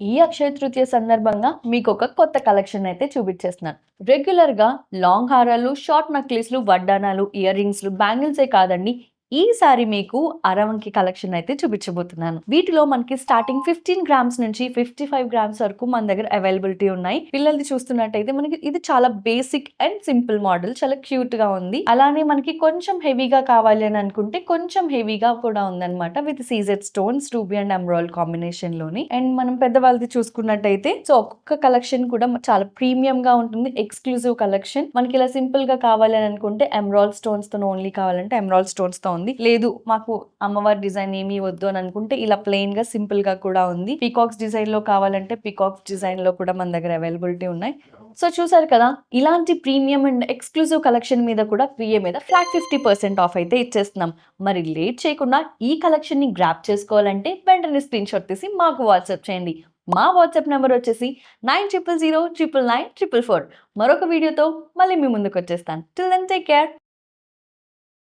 ఈ అక్షయ తృతీయ సందర్భంగా మీకొక కొత్త కలెక్షన్ అయితే చూపించేస్తున్నాను. రెగ్యులర్‌గా లాంగ్ హారాలు, షార్ట్ నక్లీస్‌లు, వడ్డానాలు, ఇయర్ రింగ్స్‌లు, బ్యాంగిల్సే కాదండి. ఈసారి మీకు అరవంకి కలెక్షన్ అయితే చూపించబోతున్నాను. వీటిలో మనకి స్టార్టింగ్ 15 గ్రామ్స్ నుంచి 55 గ్రామ్స్ వరకు మన దగ్గర అవైలబిలిటీ ఉన్నాయి. పిల్లలది చూస్తున్నట్టయితే మనకి ఇది చాలా బేసిక్ అండ్ సింపుల్ మోడల్. చాలా క్యూట్‌గా ఉంది. అలానే మనకి కొంచెం హెవీగా కావాలి అని అనుకుంటే కొంచెం హెవీగా కూడా ఉందన్నమాట. With CZ stones, ruby and emerald కాంబినేషన్‌లోని. అండ్ మనం పెద్దవాళ్ళది చూసుకున్నట్టయితే సో ఒక్కొక్క కలెక్షన్ కూడా చాలా ప్రీమియంగా ఉంటుంది. Exclusive collection. మనకి ఇలా సింపుల్‌గా కావాలి అని అనుకుంటే ఎమరాల్డ్ స్టోన్స్‌తో ఓన్లీ కావాలంటే ఎమరాల్డ్ స్టోన్స్‌తో ఉంది. లేదు మాకు అమ్మవారి డిజైన్ ఏమీ వద్దు అని అనుకుంటే ఇలా ప్లెయిన్ గా సింపుల్ గా కూడా ఉంది. పీకాక్స్ డిజైన్ లో కావాలంటే పీకాక్స్ డిజైన్ లో కూడా మన దగ్గర అవైలబిలిటీ ఉన్నాయి. సో చూసారు కదా, ఇలాంటి ప్రీమియం అండ్ ఎక్స్క్లూజివ్ కలెక్షన్ మీద కూడా ప్రియే మీద ఫ్లాట్ 50% ఆఫ్ అయితే ఇచ్చేస్తున్నాం. మరి లేట్ చేయకుండా ఈ కలెక్షన్ ని గ్రాప్ చేసుకోవాలంటే వెంటనే స్క్రీన్ షాట్ తీసి మాకు వాట్సాప్ చేయండి. మా వాట్సాప్ నెంబర్ వచ్చేసి 9000099944. మరొక వీడియోతో మళ్ళీ మీ ముందుకు వచ్చేస్తాను. Till then take care.